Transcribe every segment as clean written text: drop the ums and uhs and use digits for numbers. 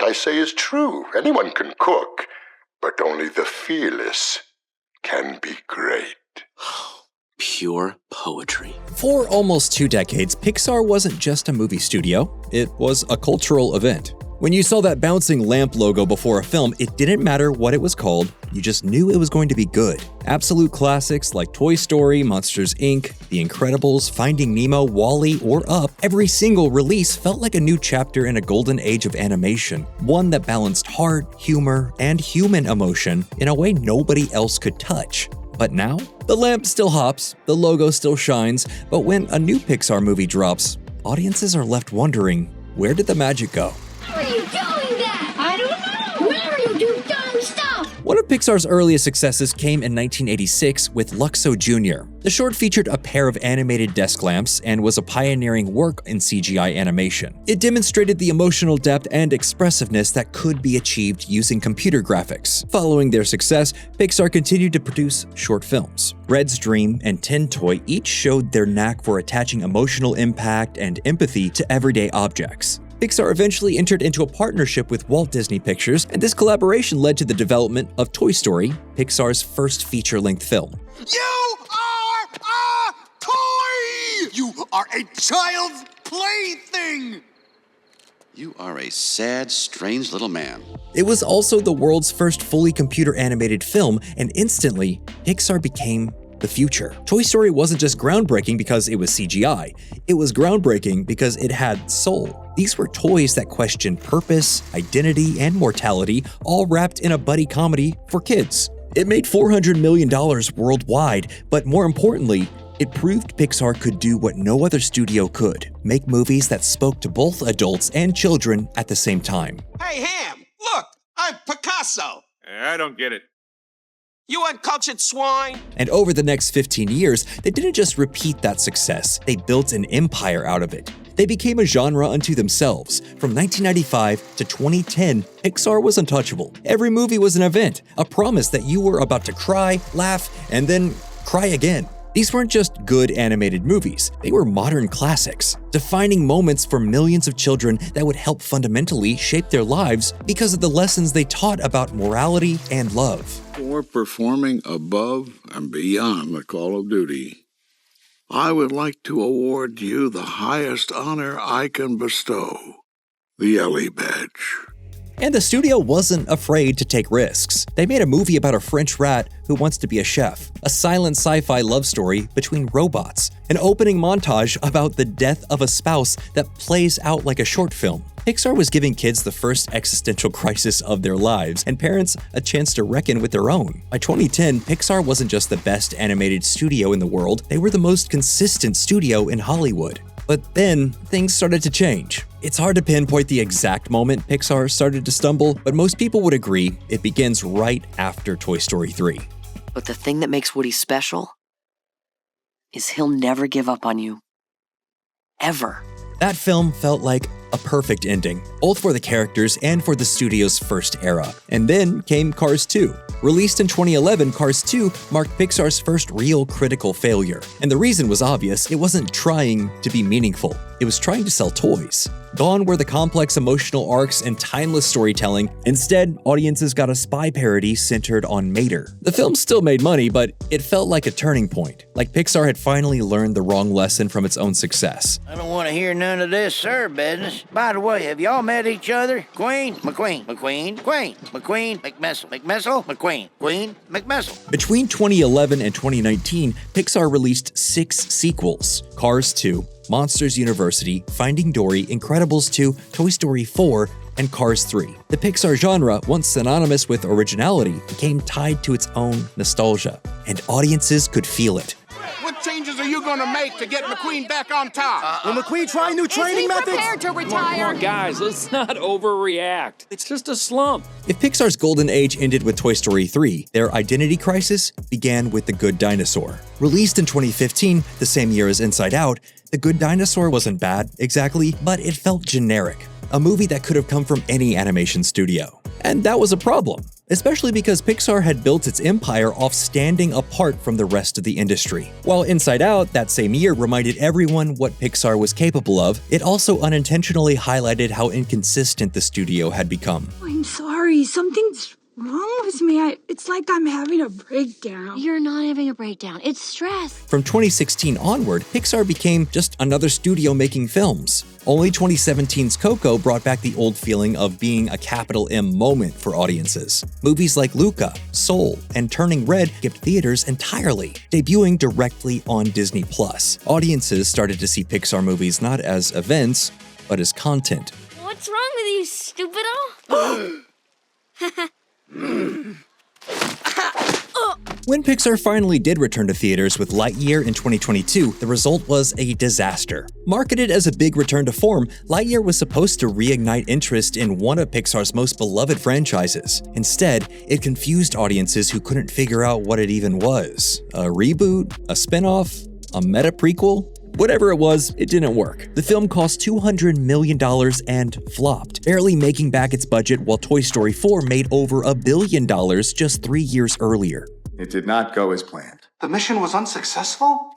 what I say is true. Anyone can cook, but only the fearless can be great. Pure poetry. For almost 2 decades, Pixar wasn't just a movie studio, it was a cultural event. When you saw that bouncing lamp logo before a film, it didn't matter what it was called, you just knew it was going to be good. Absolute classics like Toy Story, Monsters, Inc., The Incredibles, Finding Nemo, WALL-E, or Up, every single release felt like a new chapter in a golden age of animation, one that balanced heart, humor, and human emotion in a way nobody else could touch. But now, the lamp still hops, the logo still shines, but when a new Pixar movie drops, audiences are left wondering, where did the magic go? How are you doing that? I don't know. Where you do dumb stuff? One of Pixar's earliest successes came in 1986 with Luxo Jr. The short featured a pair of animated desk lamps and was a pioneering work in CGI animation. It demonstrated the emotional depth and expressiveness that could be achieved using computer graphics. Following their success, Pixar continued to produce short films. Red's Dream and Tin Toy each showed their knack for attaching emotional impact and empathy to everyday objects. Pixar eventually entered into a partnership with Walt Disney Pictures, and this collaboration led to the development of Toy Story, Pixar's first feature-length film. You are a toy! You are a child's plaything! You are a sad, strange little man. It was also the world's first fully computer-animated film, and instantly, Pixar became the future. Toy Story wasn't just groundbreaking because it was CGI, it was groundbreaking because it had soul. These were toys that questioned purpose, identity, and mortality, all wrapped in a buddy comedy for kids. It made $400 million worldwide, but more importantly, it proved Pixar could do what no other studio could: make movies that spoke to both adults and children at the same time. Hey, Ham, look, I'm Picasso. I don't get it. You uncultured swine. And over the next 15 years, they didn't just repeat that success, they built an empire out of it. They became a genre unto themselves. From 1995 to 2010, Pixar was untouchable. Every movie was an event, a promise that you were about to cry, laugh, and then cry again. These weren't just good animated movies, they were modern classics, defining moments for millions of children that would help fundamentally shape their lives because of the lessons they taught about morality and love. For performing above and beyond the call of duty, I would like to award you the highest honor I can bestow, the Ellie Badge. And the studio wasn't afraid to take risks. They made a movie about a French rat who wants to be a chef, a silent sci-fi love story between robots, an opening montage about the death of a spouse that plays out like a short film. Pixar was giving kids the first existential crisis of their lives, and parents a chance to reckon with their own. By 2010, Pixar wasn't just the best animated studio in the world, they were the most consistent studio in Hollywood. But then, things started to change. It's hard to pinpoint the exact moment Pixar started to stumble, but most people would agree it begins right after Toy Story 3. But the thing that makes Woody special is he'll never give up on you. Ever. That film felt like a perfect ending, both for the characters and for the studio's first era. And then came Cars 2. Released in 2011, Cars 2 marked Pixar's first real critical failure. And the reason was obvious: it wasn't trying to be meaningful, it was trying to sell toys. Gone were the complex emotional arcs and timeless storytelling. Instead, audiences got a spy parody centered on Mater. The film still made money, but it felt like a turning point, like Pixar had finally learned the wrong lesson from its own success. I don't want to hear none of this sir business. By the way, have y'all met each other? Queen, McQueen, McQueen, Queen, McQueen, McMissile, McMissile, McQueen, Queen, McMissile. Between 2011 and 2019, Pixar released 6 sequels: Cars 2, Monsters University, Finding Dory, Incredibles 2, Toy Story 4, and Cars 3. The Pixar genre, once synonymous with originality, became tied to its own nostalgia, and audiences could feel it. What changes are you gonna make to get McQueen back on top? Will McQueen try new training methods? Is he prepared to retire? Come on, guys, let's not overreact. It's just a slump. If Pixar's golden age ended with Toy Story 3, their identity crisis began with The Good Dinosaur. Released in 2015, the same year as Inside Out, The Good Dinosaur wasn't bad, exactly, but it felt generic. A movie that could have come from any animation studio. And that was a problem. especially because Pixar had built its empire off standing apart from the rest of the industry. While Inside Out, that same year, reminded everyone what Pixar was capable of, it also unintentionally highlighted how inconsistent the studio had become. I'm sorry, something's wrong with me. It's like I'm having a breakdown. You're not having a breakdown. It's stress. From 2016 onward, Pixar became just another studio making films. Only 2017's Coco brought back the old feeling of being a capital M moment for audiences. Movies like Luca, Soul, and Turning Red skipped theaters entirely, debuting directly on Disney+. Audiences started to see Pixar movies not as events, but as content. What's wrong with you, stupido? When Pixar finally did return to theaters with Lightyear in 2022, the result was a disaster. Marketed as a big return to form, Lightyear was supposed to reignite interest in one of Pixar's most beloved franchises. Instead, it confused audiences who couldn't figure out what it even was. A reboot? A spin-off? A meta-prequel? Whatever it was, it didn't work. The film cost $200 million and flopped, barely making back its budget, while Toy Story 4 made over $1 billion just 3 years earlier. It did not go as planned. The mission was unsuccessful?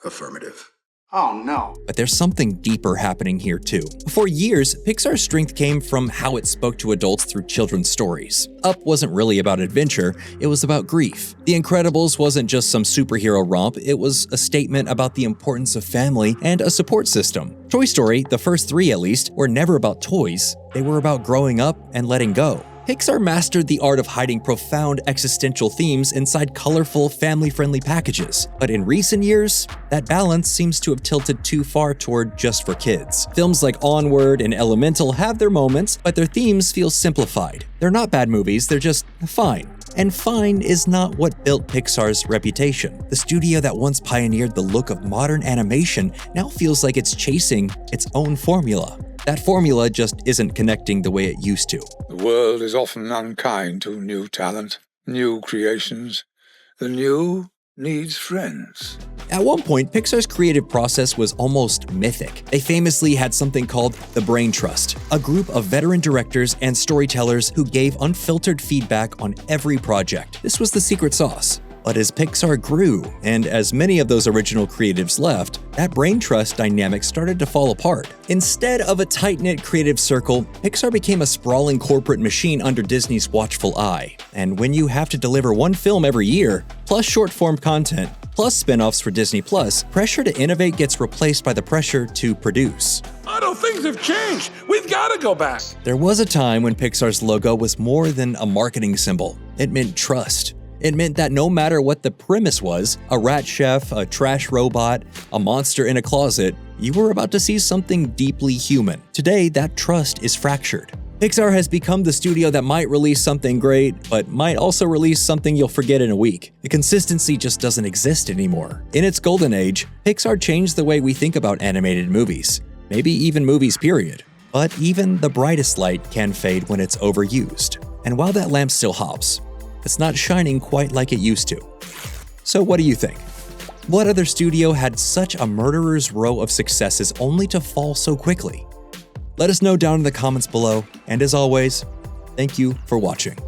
Affirmative. Oh no. But there's something deeper happening here too. For years, Pixar's strength came from how it spoke to adults through children's stories. Up wasn't really about adventure, it was about grief. The Incredibles wasn't just some superhero romp, it was a statement about the importance of family and a support system. Toy Story, the first 3 at least, were never about toys, they were about growing up and letting go. Pixar mastered the art of hiding profound existential themes inside colorful, family-friendly packages. But in recent years, that balance seems to have tilted too far toward just for kids. Films like Onward and Elemental have their moments, but their themes feel simplified. They're not bad movies, they're just fine. And fine is not what built Pixar's reputation. The studio that once pioneered the look of modern animation now feels like it's chasing its own formula. That formula just isn't connecting the way it used to. The world is often unkind to new talent, new creations. The new needs friends. At one point, Pixar's creative process was almost mythic. They famously had something called the Brain Trust, a group of veteran directors and storytellers who gave unfiltered feedback on every project. This was the secret sauce. But as Pixar grew, and as many of those original creatives left, that brain trust dynamic started to fall apart. Instead of a tight-knit creative circle, Pixar became a sprawling corporate machine under Disney's watchful eye. And when you have to deliver one film every year, plus short-form content, plus spin-offs for Disney+, pressure to innovate gets replaced by the pressure to produce. Otto, things have changed. We've got to go back. There was a time when Pixar's logo was more than a marketing symbol. It meant trust. It meant that no matter what the premise was, a rat chef, a trash robot, a monster in a closet, you were about to see something deeply human. Today, that trust is fractured. Pixar has become the studio that might release something great, but might also release something you'll forget in a week. The consistency just doesn't exist anymore. In its golden age, Pixar changed the way we think about animated movies. Maybe even movies, period. But even the brightest light can fade when it's overused. And while that lamp still hops, it's not shining quite like it used to. So what do you think? What other studio had such a murderer's row of successes only to fall so quickly? Let us know down in the comments below, and as always, thank you for watching.